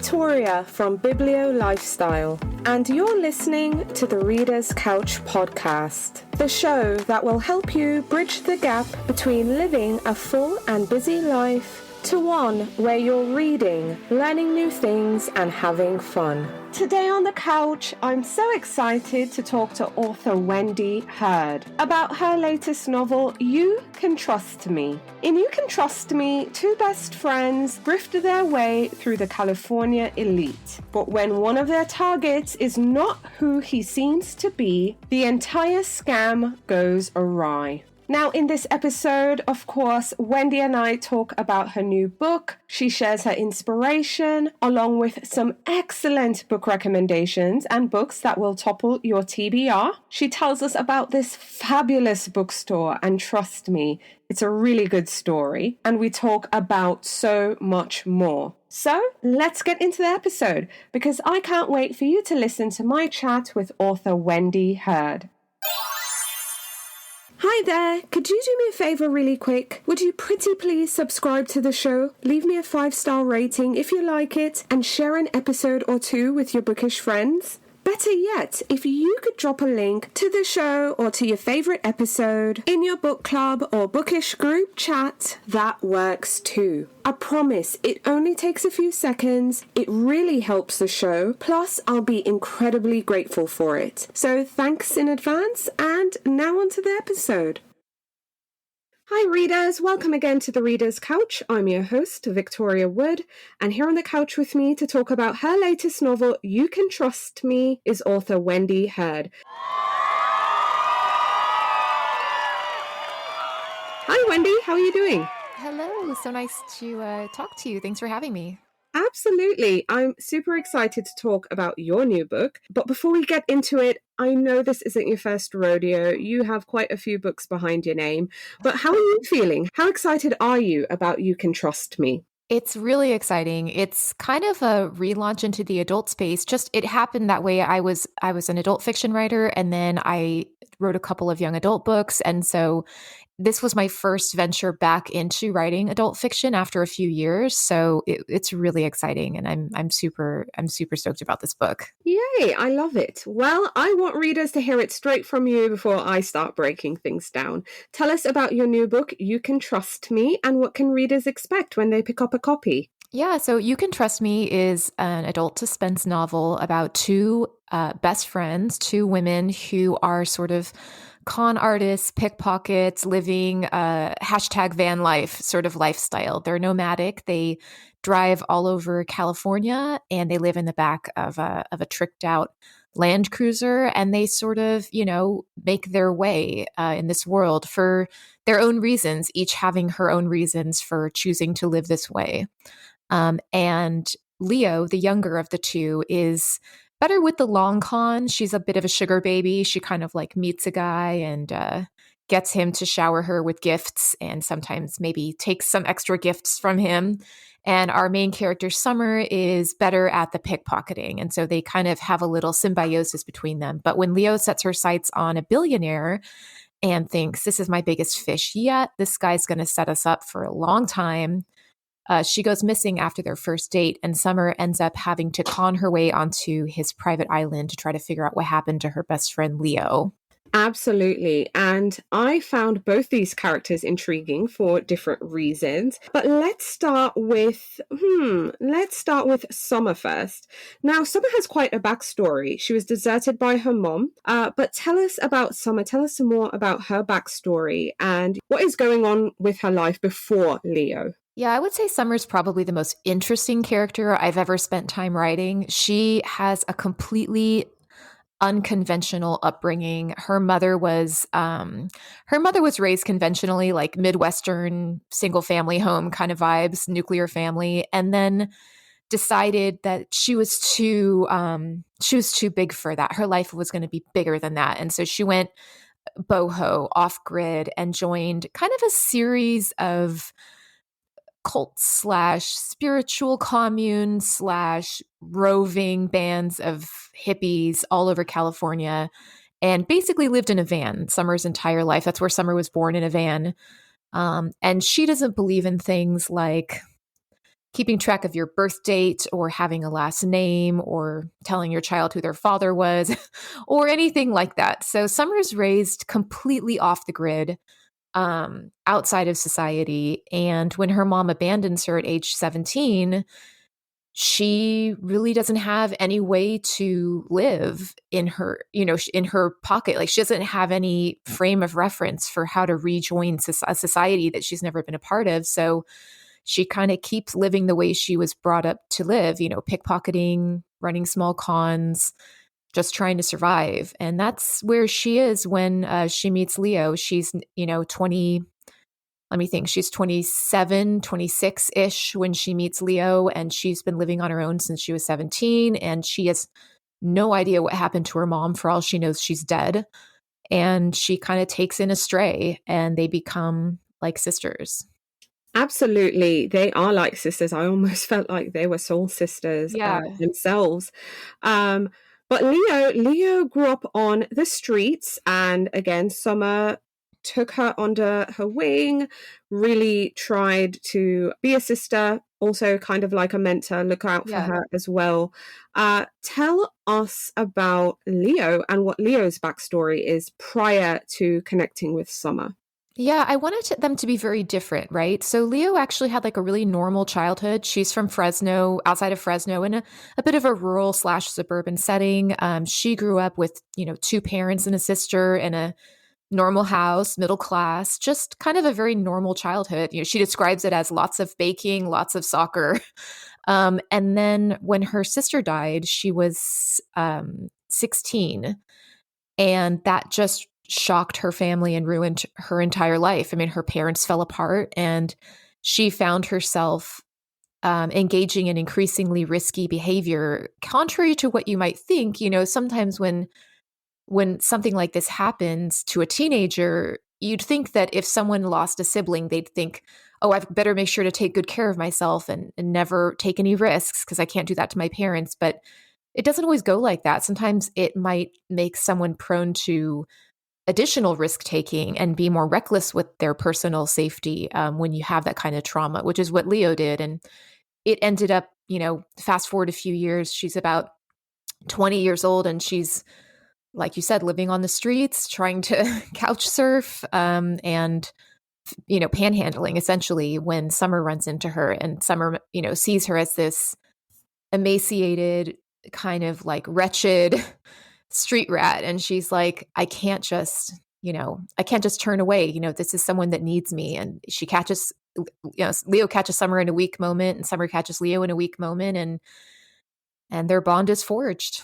Victoria from Biblio Lifestyle, and you're listening to the Reader's Couch podcast, the show that will help you bridge the gap between living a full and busy life to one where you're reading, learning new things, and having fun. Today on the couch, I'm so excited to talk to author Wendy Heard about her latest novel, You Can Trust Me. In You Can Trust Me, two best friends grift their way through the California elite. But when one of their targets is not who he seems to be, the entire scam goes awry. Now, in this episode, of course, Wendy and I talk about her new book. She shares her inspiration, along with some excellent book recommendations and books that will topple your TBR. She tells us about this fabulous bookstore, and trust me, it's a really good story. And we talk about so much more. So let's get into the episode, because I can't wait for you to listen to my chat with author Wendy Heard. Hi there, could you do me a favour really quick? Would you pretty please subscribe to the show, leave me a 5-star rating if you like it, and share an episode or two with your bookish friends? Better yet, if you could drop a link to the show or to your favourite episode in your book club or bookish group chat, that works too. I promise, it only takes a few seconds, it really helps the show, plus I'll be incredibly grateful for it. So thanks in advance, and now on to the episode. Hi readers, welcome again to the Reader's Couch. I'm your host, Victoria Wood, and here on the couch with me to talk about her latest novel, You Can Trust Me, is author Wendy Heard. Hi Wendy, how are you doing? Hello, so nice to talk to you. Thanks for having me. Absolutely. I'm super excited to talk about your new book. But before we get into it, I know this isn't your first rodeo. You have quite a few books behind your name. But how are you feeling? How excited are you about You Can Trust Me? It's really exciting. It's kind of a relaunch into the adult space. Just it happened that way. I was an adult fiction writer, and then I wrote a couple of young adult books, and so this was my first venture back into writing adult fiction after a few years. So it's really exciting, and I'm super stoked about this book. Yay, I love it. Well, I want readers to hear it straight from you before I start breaking things down. Tell us about your new book, You Can Trust Me, and what can readers expect when they pick up a copy? Yeah, so You Can Trust Me is an adult suspense novel about two best friends, two women who are sort of con artists, pickpockets, living hashtag van life sort of lifestyle. They're nomadic. They drive all over California, and they live in the back of a tricked out Land Cruiser, and they sort of, make their way in this world for their own reasons, each having her own reasons for choosing to live this way. And Leo, the younger of the two, is better with the long con. She's a bit of a sugar baby. She kind of like meets a guy and gets him to shower her with gifts, and sometimes maybe takes some extra gifts from him. And our main character, Summer, is better at the pickpocketing. And so they kind of have a little symbiosis between them. But when Leo sets her sights on a billionaire and thinks, this is my biggest fish yet, this guy's going to set us up for a long time, she goes missing after their first date, and Summer ends up having to con her way onto his private island to try to figure out what happened to her best friend, Leo. Absolutely. And I found both these characters intriguing for different reasons. But let's start with Summer first. Now, Summer has quite a backstory. She was deserted by her mom. But tell us about Summer. Tell us some more about her backstory and what is going on with her life before Leo. Yeah, I would say Summer's probably the most interesting character I've ever spent time writing. She has a completely unconventional upbringing. Her mother was raised conventionally, like Midwestern single family home kind of vibes, nuclear family, and then decided that she was too big for that. Her life was going to be bigger than that, and so she went boho, off grid, and joined kind of a series of cult / spiritual commune / roving bands of hippies all over California, and basically lived in a van Summer's entire life. That's where Summer was born, in a van. And she doesn't believe in things like keeping track of your birth date or having a last name or telling your child who their father was or anything like that. So Summer's raised completely off the grid, outside of society. And when her mom abandons her at age 17, she really doesn't have any way to live in her, in her pocket. Like she doesn't have any frame of reference for how to rejoin a society that she's never been a part of. So she kind of keeps living the way she was brought up to live, pickpocketing, running small cons, just trying to survive. And that's where she is when she meets Leo. She's, 20, let me think, she's 27, 26-ish when she meets Leo, and she's been living on her own since she was 17, and she has no idea what happened to her mom. For all she knows, she's dead. And she kind of takes in Astray, and they become like sisters. Absolutely. They are like sisters. I almost felt like they were soul sisters themselves. But Leo grew up on the streets, and again, Summer took her under her wing, really tried to be a sister, also kind of like a mentor, look out for her as well. Tell us about Leo and what Leo's backstory is prior to connecting with Summer. Yeah, I wanted them to be very different, right? So Leo actually had like a really normal childhood. She's from Fresno, outside of Fresno, in a bit of a rural/suburban setting. She grew up with, 2 parents and a sister in a normal house, middle class, just kind of a very normal childhood. She describes it as lots of baking, lots of soccer. And then when her sister died, she was 16. And that just shocked her family and ruined her entire life. I mean, her parents fell apart, and she found herself engaging in increasingly risky behavior, contrary to what you might think. Sometimes when something like this happens to a teenager, you'd think that if someone lost a sibling, they'd think, oh, I better make sure to take good care of myself and never take any risks because I can't do that to my parents. But it doesn't always go like that. Sometimes it might make someone prone to additional risk taking and be more reckless with their personal safety when you have that kind of trauma, which is what Leo did. And it ended up, fast forward a few years, she's about 20 years old, and she's, like you said, living on the streets, trying to couch surf, and panhandling essentially, when Summer runs into her, and Summer, sees her as this emaciated, kind of like wretched street rat. And she's like, I can't just turn away. This is someone that needs me. And she catches, Leo catches Summer in a weak moment, and Summer catches Leo in a weak moment, and their bond is forged.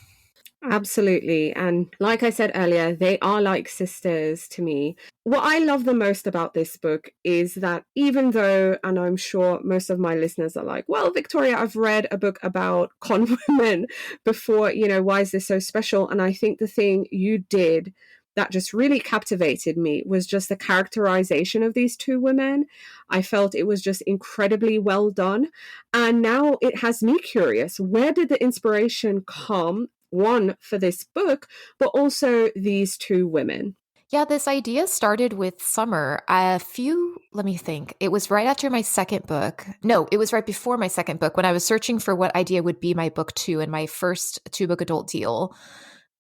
Absolutely. And like I said earlier, they are like sisters to me. What I love the most about this book is that even though, and I'm sure most of my listeners are like, well, Victoria, I've read a book about con women before, why is this so special? And I think the thing you did that just really captivated me was just the characterization of these 2 women. I felt it was just incredibly well done. And now it has me curious, where did the inspiration come? One, for this book, but also these 2 women. Yeah, this idea started with Summer. Let me think. It was right after my second book. No, it was right before my second book, when I was searching for what idea would be my book 2 in my first 2-book adult deal.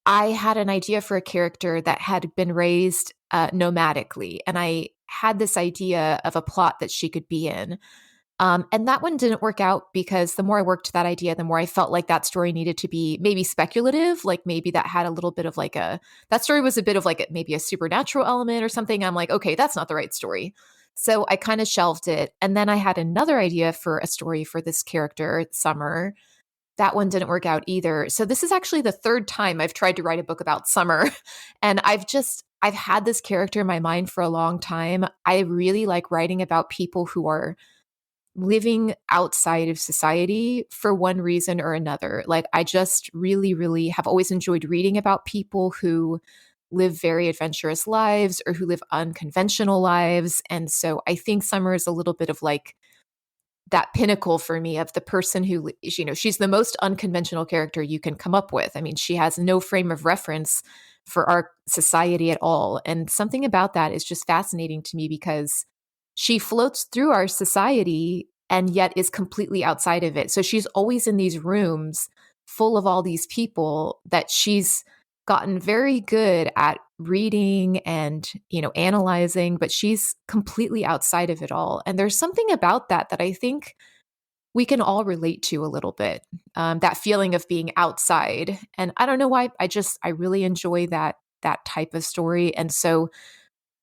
I had an idea for a character that had been raised nomadically, and I had this idea of a plot that she could be in. And that one didn't work out because the more I worked that idea, the more I felt like that story needed to be maybe speculative, like maybe that had a little bit of that story was a bit of maybe a supernatural element or something. I'm like, okay, that's not the right story. So I kind of shelved it. And then I had another idea for a story for this character, Summer. That one didn't work out either. So this is actually the 3rd time I've tried to write a book about Summer. And I've had this character in my mind for a long time. I really like writing about people who are living outside of society for one reason or another. Like, I just really, really have always enjoyed reading about people who live very adventurous lives or who live unconventional lives. And so I think Summer is a little bit of that pinnacle for me of the person who, she's the most unconventional character you can come up with. I mean, she has no frame of reference for our society at all. And something about that is just fascinating to me because she floats through our society and yet is completely outside of it. So she's always in these rooms full of all these people that she's gotten very good at reading and, analyzing, but she's completely outside of it all. And there's something about that I think we can all relate to a little bit, that feeling of being outside. And I don't know why, I really enjoy that type of story. And so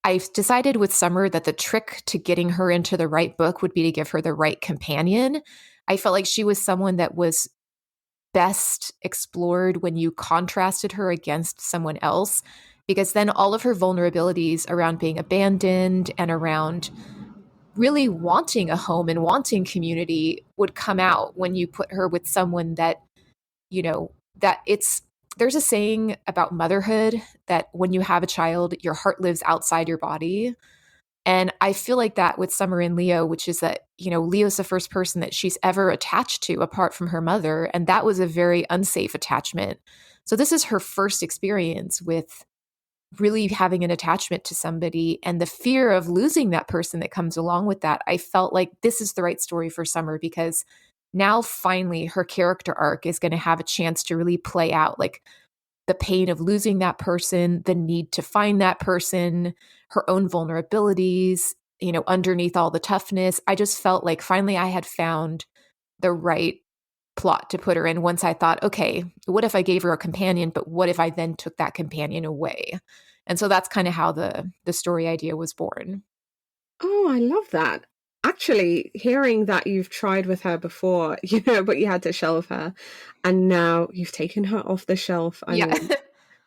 I've decided with Summer that the trick to getting her into the right book would be to give her the right companion. I felt like she was someone that was best explored when you contrasted her against someone else, because then all of her vulnerabilities around being abandoned and around really wanting a home and wanting community would come out when you put her with someone that, that there's a saying about motherhood that when you have a child, your heart lives outside your body. And I feel like that with Summer and Leo, which is that, Leo's the first person that she's ever attached to apart from her mother. And that was a very unsafe attachment. So this is her first experience with really having an attachment to somebody, and the fear of losing that person that comes along with that. I felt like this is the right story for Summer, because now finally her character arc is going to have a chance to really play out, like the pain of losing that person, the need to find that person, her own vulnerabilities, underneath all the toughness. I just felt like finally I had found the right plot to put her in, once I thought, okay, what if I gave her a companion, but what if I then took that companion away? And so that's kind of how the story idea was born. Oh, I love that. Actually, hearing that you've tried with her before, but you had to shelve her, and now you've taken her off the shelf. I mean,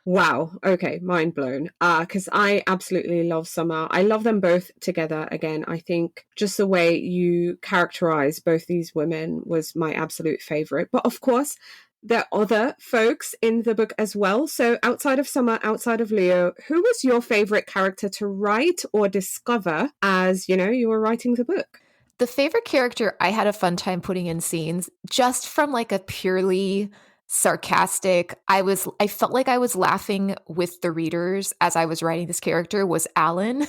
wow. Okay. Mind blown. Because I absolutely love Summer. I love them both together. Again, I think just the way you characterize both these women was my absolute favorite. But of course, there are other folks in the book as well. So outside of Summer, outside of Leo, who was your favorite character to write or discover as, you were writing the book? The favorite character I had a fun time putting in scenes, just from like a purely sarcastic, I felt like I was laughing with the readers as I was writing this character, was Alan.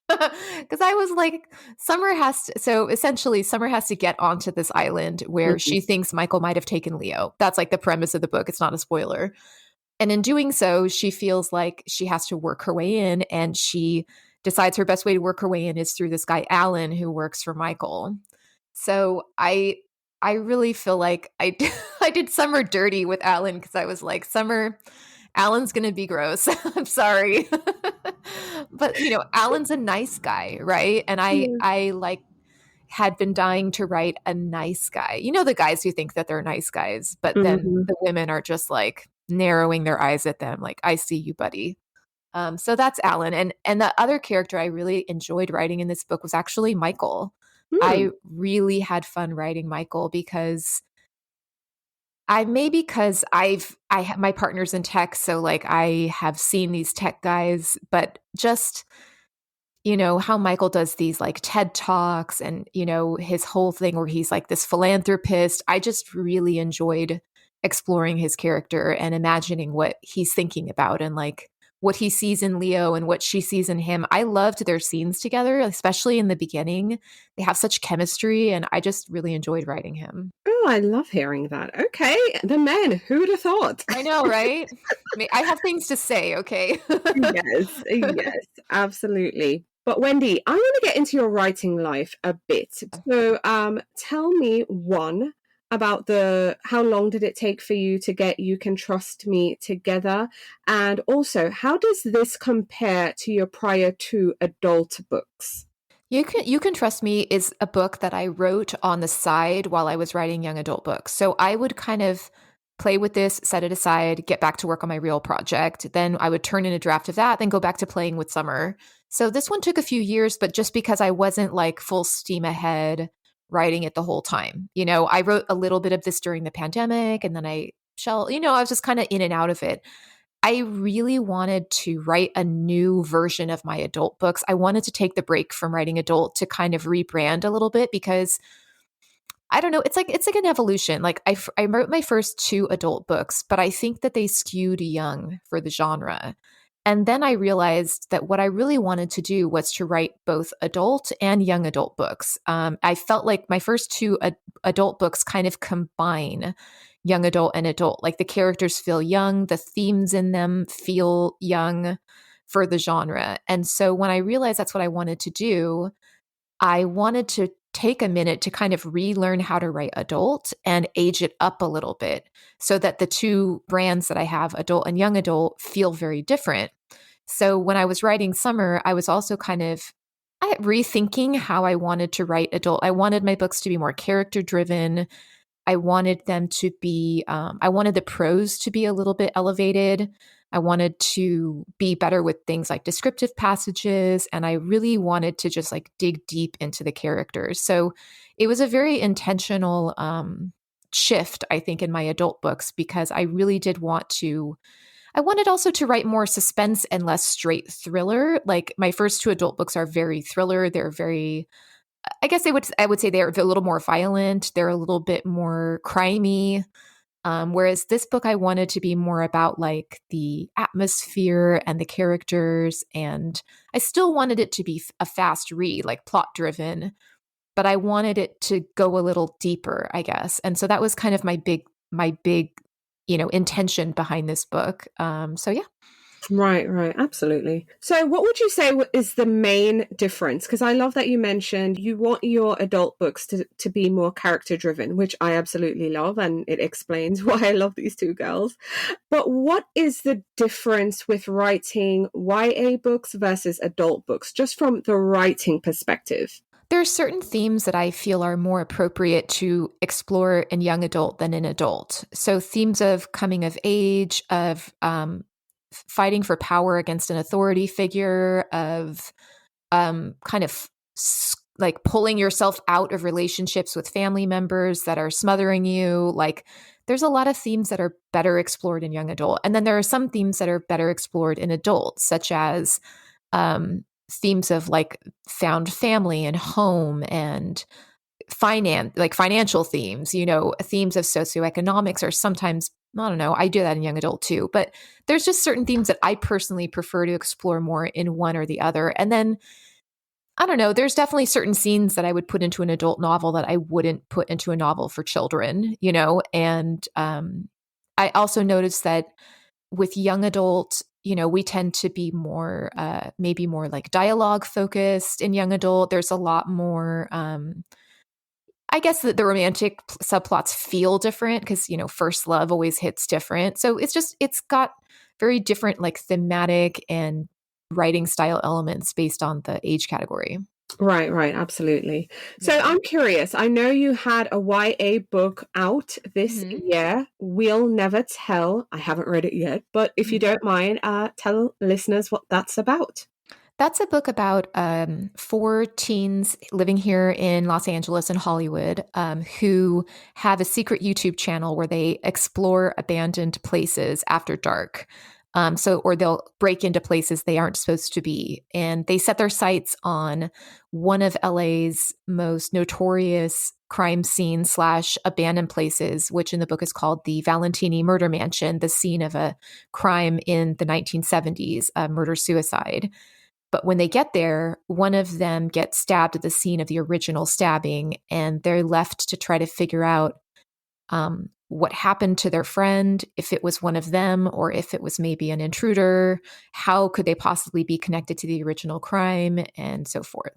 Because I was like, Summer has to get onto this island where she thinks Michael might have taken Leo. That's like the premise of the book. It's not a spoiler. And in doing so, she feels like she has to work her way in, and she decides her best way to work her way in is through this guy, Alan, who works for Michael. So I really feel like I did Summer dirty with Alan, because I was like, Summer, Alan's going to be gross. I'm sorry. But, Alan's a nice guy, right? And I like had been dying to write a nice guy. The guys who think that they're nice guys, but then the women are just like narrowing their eyes at them like, I see you, buddy. So that's Alan. And the other character I really enjoyed writing in this book was actually Michael. I really had fun writing Michael, because my partner's in tech, so like I have seen these tech guys, but just how Michael does these like TED Talks and his whole thing where he's like this philanthropist. I just really enjoyed exploring his character and imagining what he's thinking about, and like what he sees in Leo and what she sees in him. I loved their scenes together, especially in the beginning. They have such chemistry, and I just really enjoyed writing him. Oh, I love hearing that. Okay, the men, who would have thought? I know, right? I have things to say, okay? Yes, absolutely. But Wendy, I want to get into your writing life a bit. So tell me about how long did it take for you to get You Can Trust Me together? And also, how does this compare to your prior two adult books? You Can Trust Me is a book that I wrote on the side while I was writing young adult books. So I would kind of play with this, set it aside, get back to work on my real project. Then I would turn in a draft of that, then go back to playing with Summer. So this one took a few years, but just because I wasn't like full steam ahead writing it the whole time. I wrote a little bit of this during the pandemic, and then I was just kind of in and out of it. I really wanted to write a new version of my adult books. I wanted to take the break from writing adult to kind of rebrand a little bit, because I don't know, it's like an evolution. Like I wrote my first two adult books, but I think that they skewed young for the genre. And then I realized that what I really wanted to do was to write both adult and young adult books. I felt like my first two adult books kind of combine young adult and adult. Like the characters feel young, the themes in them feel young for the genre. And so when I realized that's what I wanted to do, I wanted to take a minute to kind of relearn how to write adult and age it up a little bit so that the two brands that I have, adult and young adult, feel very different. So when I was writing Summer, I was also kind of rethinking how I wanted to write adult. I wanted my books to be more character driven. I wanted them to be, I wanted the prose to be a little bit elevated. I wanted to be better with things like descriptive passages. And I really wanted to just like dig deep into the characters. So it was a very intentional shift, I think, in my adult books, because I really did want to. I wanted also to write more suspense and less straight thriller. Like my first two adult books are very thriller. They're very, I guess I would say they're a little more violent. They're a little bit more crimey. Whereas this book, I wanted to be more about like the atmosphere and the characters. And I still wanted it to be a fast read, like plot driven, but I wanted it to go a little deeper, I guess. And so that was kind of my big, intention behind this book. So yeah. Right, absolutely. So what would you say is the main difference? Because I love that you mentioned you want your adult books to be more character driven, which I absolutely love, and it explains why I love these two girls. But what is the difference with writing YA books versus adult books, just from the writing perspective? There are certain themes that I feel are more appropriate to explore in young adult than in adult. So themes of coming of age, of fighting for power against an authority figure, of kind of like pulling yourself out of relationships with family members that are smothering you. Like there's a lot of themes that are better explored in young adult. And then there are some themes that are better explored in adult, such as themes of like found family and home and financial themes, themes of socioeconomics are sometimes, I don't know, I do that in young adult too, but there's just certain themes that I personally prefer to explore more in one or the other. And then, I don't know, there's definitely certain scenes that I would put into an adult novel that I wouldn't put into a novel for children, and I also noticed that with young adult, we tend to be more, maybe more like dialogue focused in young adult. There's a lot more, I guess that the romantic subplots feel different because, first love always hits different. So it's got very different like thematic and writing style elements based on the age category. Right, absolutely. So I'm curious, I know you had a YA book out this year, We'll Never Tell. I haven't read it yet, but if you don't mind, tell listeners what that's about. That's a book about 4 teens living here in Los Angeles and Hollywood who have a secret YouTube channel where they explore abandoned places after dark. Or they'll break into places they aren't supposed to be. And they set their sights on one of LA's most notorious crime scene / abandoned places, which in the book is called the Valentini Murder Mansion, the scene of a crime in the 1970s, a murder-suicide. But when they get there, one of them gets stabbed at the scene of the original stabbing, and they're left to try to figure out what happened to their friend, if it was one of them or if it was maybe an intruder, how could they possibly be connected to the original crime, and so forth.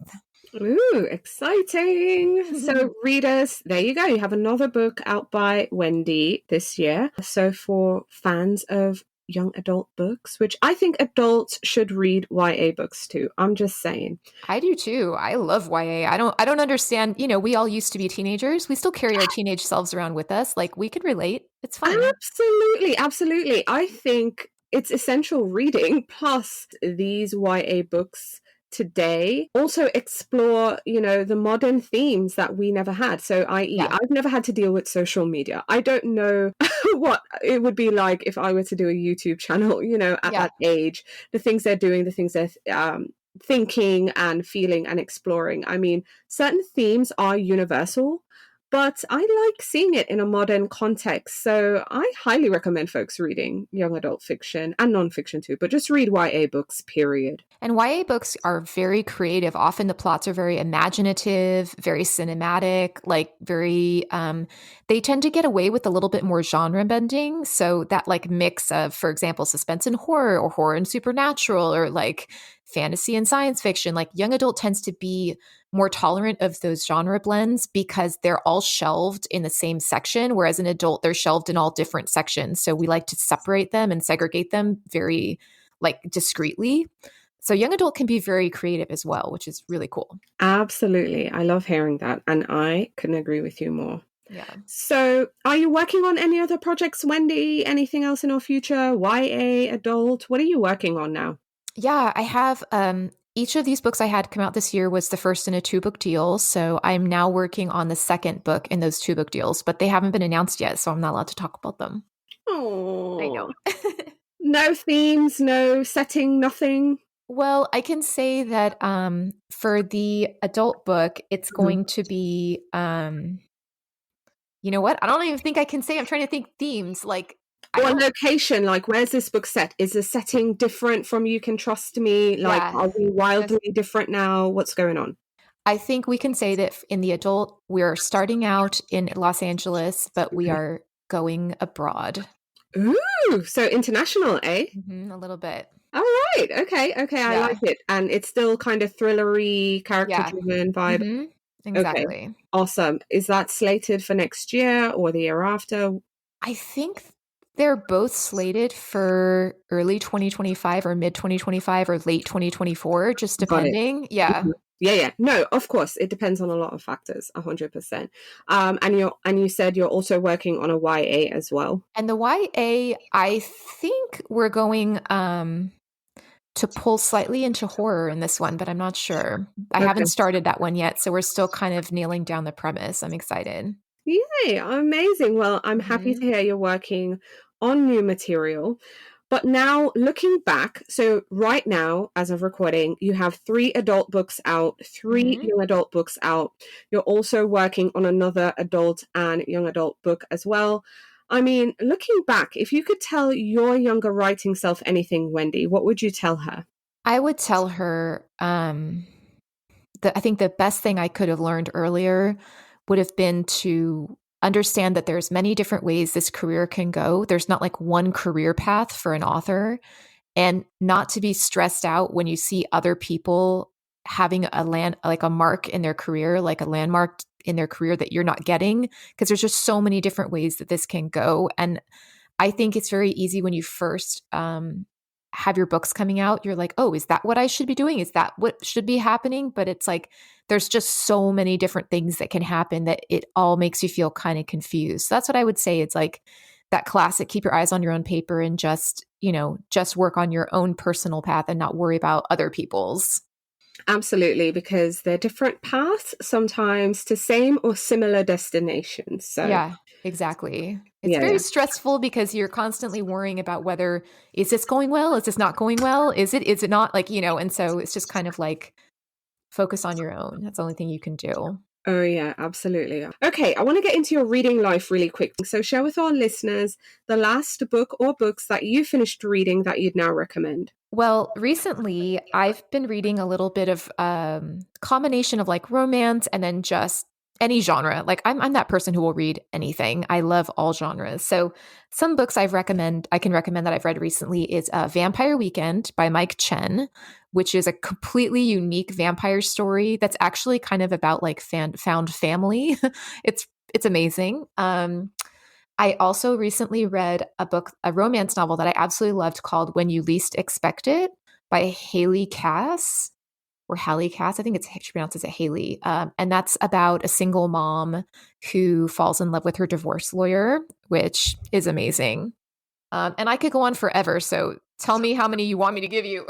Ooh, exciting. So readers, there you go. You have another book out by Wendy this year. So for fans of young adult books, which I think adults should read YA books too. I'm just saying. I do too. I love YA. I don't understand. We all used to be teenagers. We still carry our teenage selves around with us. Like we could relate. It's fun. Absolutely. I think it's essential reading. Plus these YA books today also explore, the modern themes that we never had. So i.e., I've never had to deal with social media. I don't know what it would be like if I were to do a YouTube channel, at that age, the things they're doing, the things they're thinking and feeling and exploring. I mean, certain themes are universal, but I like seeing it in a modern context. So I highly recommend folks reading young adult fiction and nonfiction too, but just read YA books, period. And YA books are very creative. Often the plots are very imaginative, very cinematic, like very, they tend to get away with a little bit more genre bending. So that like mix of, for example, suspense and horror or horror and supernatural or like fantasy and science fiction, like young adult tends to be more tolerant of those genre blends because they're all shelved in the same section, whereas an adult, they're shelved in all different sections. So we like to separate them and segregate them very like discreetly. So young adult can be very creative as well, which is really cool. Absolutely. I love hearing that. And I couldn't agree with you more. Yeah. So are you working on any other projects, Wendy? Anything else in our future? YA, adult? What are you working on now? Yeah, I have each of these books I had come out this year was the first in a 2-book deal. So I'm now working on the second book in those 2-book deals, but they haven't been announced yet, so I'm not allowed to talk about them. Oh, I know. No themes, no setting, nothing. Well, I can say that for the adult book, it's going to be you know what? I don't even think I can say. I'm trying to think themes. Like Or location, like where's this book set? Is the setting different from You Can Trust Me? Like, are we wildly different now? What's going on? I think we can say that in the adult, we're starting out in Los Angeles, but we are going abroad. Ooh, so international, eh? A little bit. All right. Okay. I like it. And it's still kind of thrillery, character-driven vibe. Exactly. Okay. Awesome. Is that slated for next year or the year after? I think they're both slated for early 2025 or mid 2025 or late 2024, just depending. Yeah. Yeah. No, of course. It depends on a lot of factors, 100%. And you said you're also working on a YA as well. And the YA, I think we're going to pull slightly into horror in this one, but I'm not sure. I haven't started that one yet, so we're still kind of nailing down the premise. I'm excited. Yay, amazing. Well, I'm happy to hear you're working on new material. But now looking back, so right now, as of recording, you have 3 adult books out, 3 young adult books out. You're also working on another adult and young adult book as well. I mean, looking back, if you could tell your younger writing self anything, Wendy, what would you tell her? I would tell her I think the best thing I could have learned earlier would have been to understand that there's many different ways this career can go. There's not like one career path for an author, and not to be stressed out when you see other people having a mark in their career, like a landmark in their career that you're not getting, because there's just so many different ways that this can go. And I think it's very easy when you first have your books coming out, you're like, oh, is that what I should be doing? Is that what should be happening? But it's like, there's just so many different things that can happen that it all makes you feel kind of confused. So that's what I would say. It's like that classic, keep your eyes on your own paper and just work on your own personal path and not worry about other people's. Absolutely, because they're different paths, sometimes to same or similar destinations. So yeah, exactly. It's very stressful because you're constantly worrying about whether, is this going well? Is this not going well? Is it not, like, and so it's just kind of like focus on your own. That's the only thing you can do. Oh, yeah, absolutely. Okay, I want to get into your reading life really quick. So share with our listeners the last book or books that you finished reading that you'd now recommend. Well, recently I've been reading a little bit of combination of like romance and then just any genre. Like I'm that person who will read anything. I love all genres. So some books I can recommend that I've read recently is Vampire Weekend by Mike Chen, which is a completely unique vampire story that's actually kind of about like found family. It's amazing. I also recently read a romance novel that I absolutely loved called When You Least Expect It by Haley Cass. Or Hallie Cass, I think she pronounces it Haley. And that's about a single mom who falls in love with her divorce lawyer, which is amazing. And I could go on forever, so tell me how many you want me to give you.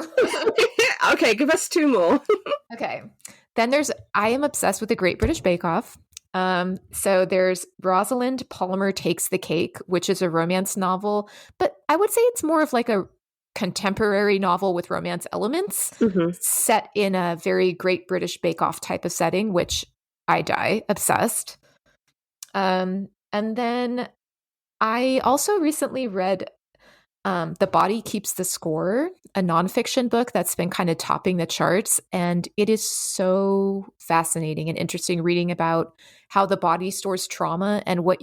Okay, give us 2 more. Okay. Then I am obsessed with the Great British Bake Off. So there's Rosalind Palmer Takes the Cake, which is a romance novel, but I would say it's more of like a contemporary novel with romance elements set in a very Great British Bake Off type of setting, which I die obsessed. And then I also recently read The Body Keeps the Score, a nonfiction book that's been kind of topping the charts. And it is so fascinating and interesting reading about how the body stores trauma and what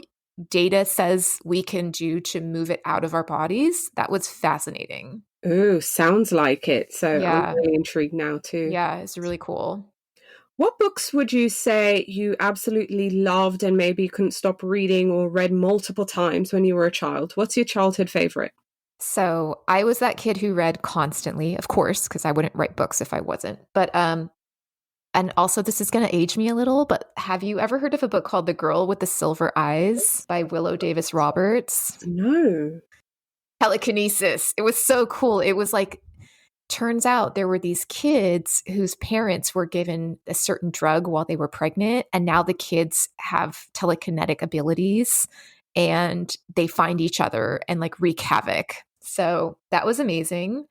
data says we can do to move it out of our bodies. That was fascinating. Ooh, sounds like it. So I'm Yeah. really intrigued now too. Yeah, it's really cool. What books would you say you absolutely loved and maybe couldn't stop reading or read multiple times when you were a child? What's your childhood favorite? So I was that kid who read constantly, of course, because I wouldn't write books if I wasn't. But and also this is going to age me a little, but have you ever heard of a book called The Girl with the Silver Eyes by Willow Davis Roberts? No. Telekinesis. It was so cool. It was like, turns out there were these kids whose parents were given a certain drug while they were pregnant, and now the kids have telekinetic abilities and they find each other and like wreak havoc. So that was amazing.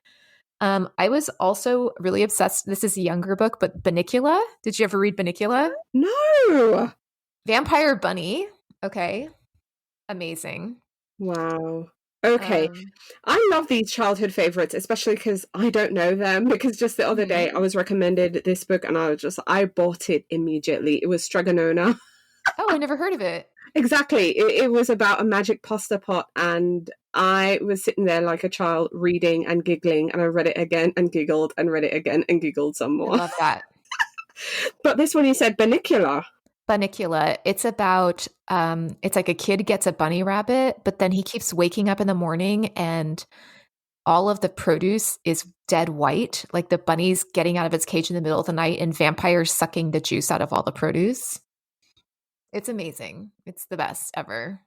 I was also really obsessed. This is a younger book, but Bunnicula. Did you ever read Bunnicula? No. Vampire Bunny. Okay. Amazing. Wow. Okay. Um, I love these childhood favorites, especially because I don't know them. Because just the other day mhm. I was recommended this book and I bought it immediately. It was Stragonona. Oh, I never heard of it. Exactly. It was about a magic pasta pot, and I was sitting there like a child reading and giggling, and I read it again and giggled and read it again and giggled some I more. love that. But this one you said Bunnicula. Bunnicula. It's about it's like a kid gets a bunny rabbit, but then he keeps waking up in the morning and all of the produce is dead white, like the bunny's getting out of its cage in the middle of the night and vampires sucking the juice out of all the produce. It's amazing. It's the best ever.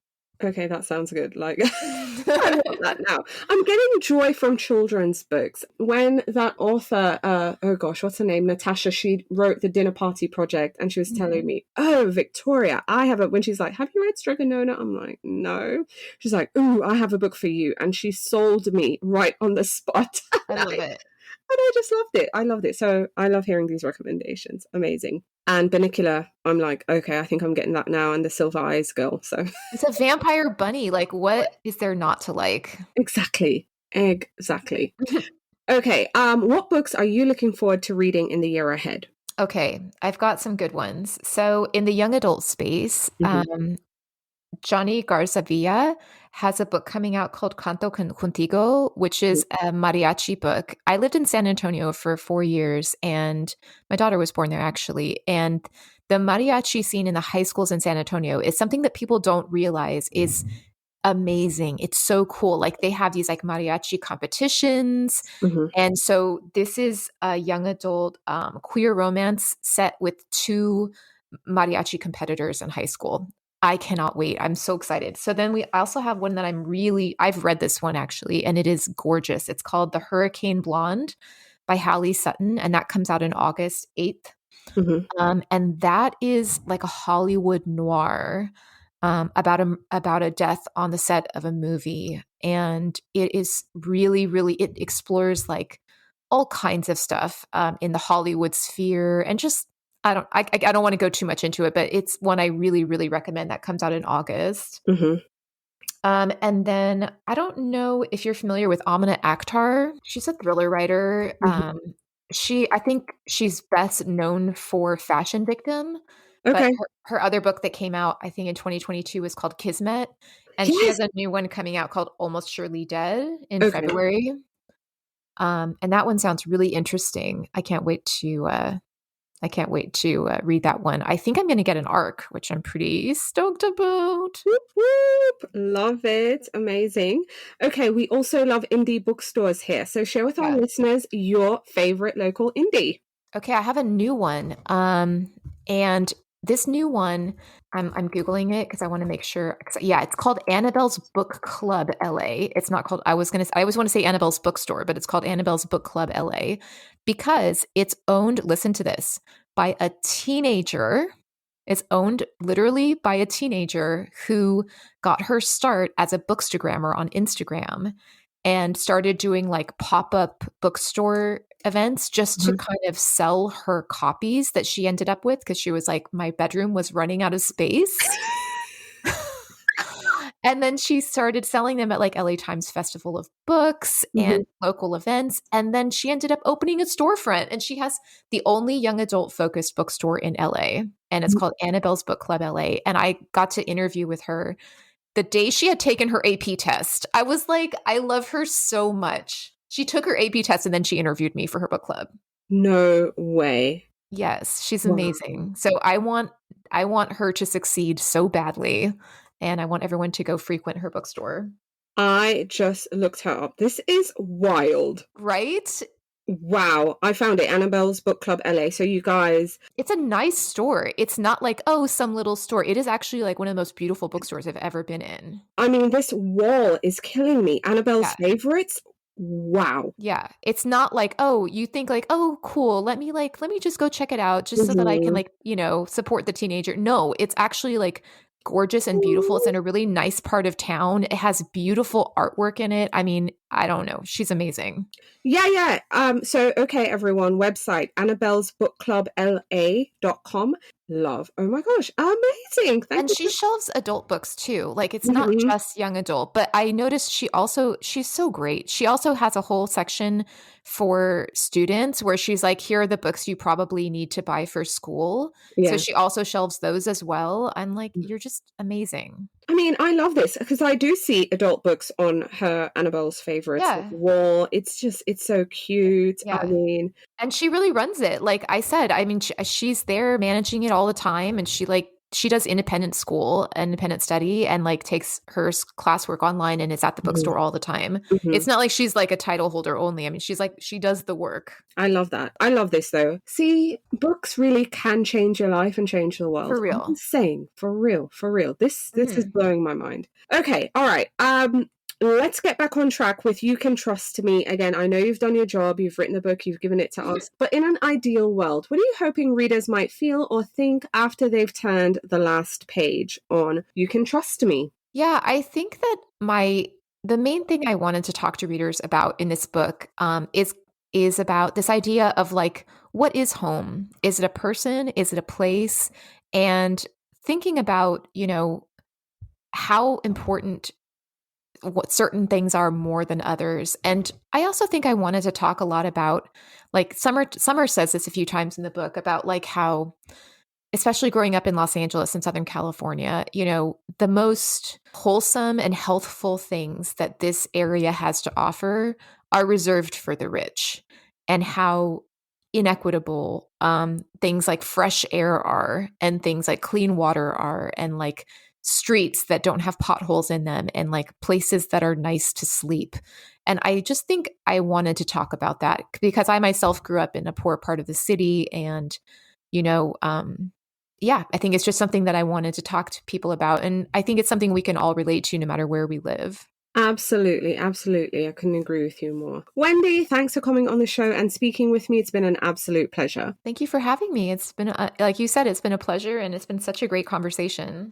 Okay, that sounds good. Like, I want that now. I'm getting joy from children's books. When that author, oh gosh, what's her name? Natasha, she wrote the Dinner Party Project, and she was telling me, oh, Victoria, I have a, when she's like, have you read Stragonona? I'm like, no. She's like, ooh, I have a book for you. And she sold me right on the spot. I love it. And I just loved it. I loved it. So I love hearing these recommendations. Amazing. And Bunnicula, I'm like, okay, I think I'm getting that now. And the Silver Eyes girl. So It's a vampire bunny. Like, what is there not to like? exactly. Exactly. Okay. What books are you looking forward to reading in the year ahead? Okay, I've got some good ones. So, in the young adult space, Mhm. Johnny Garzavilla has a book coming out called Canto Contigo, which is a mariachi book. I lived in San Antonio for 4 years, and my daughter was born there actually. And the mariachi scene in the high schools in San Antonio is something that people don't realize is amazing. It's so cool. Like they have these like mariachi competitions. Mhm. And so this is a young adult queer romance set with two mariachi competitors in high school. I cannot wait. I'm so excited. So then we also have one that I've read this one actually, and it is gorgeous. It's called The Hurricane Blonde by Hallie Sutton, and that comes out in August 8th. Mhm. And that is like a Hollywood noir about a death on the set of a movie, and it is really, really it explores like all kinds of stuff in the Hollywood sphere, and just I don't want to go too much into it, but it's one I really, really recommend that comes out in August. Mhm. And then I don't know if you're familiar with Amina Akhtar. She's a thriller writer. Mhm. I think she's best known for Fashion Victim, but Okay. her other book that came out, I think in 2022, was called Kismet, and she Yes. has a new one coming out called Almost Surely Dead in Okay. February. And that one sounds really interesting. I can't wait to read that one. I think I'm going to get an ARC, which I'm pretty stoked about. Whoop, whoop. Love it. Amazing. Okay, we also love indie bookstores here. So share with our Yeah. listeners your favorite local indie. Okay, I have a new one. And this new one, I'm Googling it because I want to make sure. Yeah, it's called Annabelle's Book Club LA. It's not called, I always want to say Annabelle's Bookstore, but it's called Annabelle's Book Club LA because it's owned, listen to this, by a teenager. It's owned literally by a teenager who got her start as a bookstagrammer on Instagram and started doing like pop-up bookstore events just to Mhm. kind of sell her copies that she ended up with because she was like, my bedroom was running out of space. And then she started selling them at like LA Times Festival of Books and local events. And then she ended up opening a storefront. And she has the only young adult focused bookstore in LA. And it's called Annabelle's Book Club LA. And I got to interview with her the day she had taken her AP test. I was like, I love her so much. She took her AP test and then she interviewed me for her book club. No way. Yes, she's amazing. So I want her to succeed so badly, and I want everyone to go frequent her bookstore. I just looked her up. This is wild. Right? Wow. I found it. Annabelle's Book Club LA. So you guys. It's a nice store. It's not like, oh, some little store. It is actually like one of the most beautiful bookstores I've ever been in. I mean, this wall is killing me. Annabelle's favorites. Wow. Yeah. It's not like, oh, you think like, oh, cool. Let me just go check it out just so that I can like, support the teenager. No, it's actually like gorgeous and beautiful. It's in a really nice part of town. It has beautiful artwork in it. I mean, I don't know. She's amazing. Yeah. So, okay, everyone, website, annabellesbookclubla.com. Love. Oh my gosh. Amazing. And she shelves adult books too. Like it's not just young adult, but I noticed she's so great. She also has a whole section for students where she's like, here are the books you probably need to buy for school. Yeah. So she also shelves those as well. I'm like, you're just amazing. I mean, I love this because I do see adult books on her Annabelle's favorites wall. It's so cute. Yeah. I mean, and she really runs it. Like I said, I mean, she's there managing it all the time, and she does independent study, and like takes her classwork online and is at the bookstore all the time. It's not like she's like a title holder only. I mean, she does the work. I love that. I love this though. See, books really can change your life and change the world. For real. I'm saying, for real. This is blowing my mind. Okay, all right. Let's get back on track with You Can Trust Me. Again, I know you've done your job, you've written the book, you've given it to us, but in an ideal world, what are you hoping readers might feel or think after they've turned the last page on You Can Trust Me? Yeah, I think that the main thing I wanted to talk to readers about in this book is about this idea of like, what is home? Is it a person? Is it a place? And thinking about, how important what certain things are more than others. And I also think I wanted to talk a lot about, like, Summer says this a few times in the book about like how, especially growing up in Los Angeles and Southern California, the most wholesome and healthful things that this area has to offer are reserved for the rich, and how inequitable things like fresh air are, and things like clean water are, and like streets that don't have potholes in them, and like places that are nice to sleep. And I just think I wanted to talk about that because I myself grew up in a poor part of the city, and I think it's just something that I wanted to talk to people about, and I think it's something we can all relate to no matter where we live. Absolutely. I couldn't agree with you more. Wendy, thanks for coming on the show and speaking with me. It's been an absolute pleasure. Thank you for having me. It's been, like you said, it's been a pleasure, and it's been such a great conversation.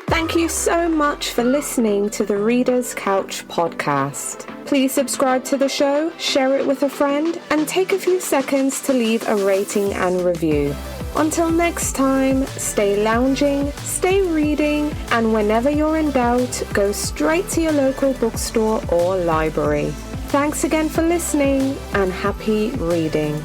Thank you so much for listening to the Reader's Couch podcast. Please subscribe to the show, share it with a friend, and take a few seconds to leave a rating and review. Until next time, stay lounging, stay reading, and whenever you're in doubt, go straight to your local bookstore or library. Thanks again for listening, and happy reading.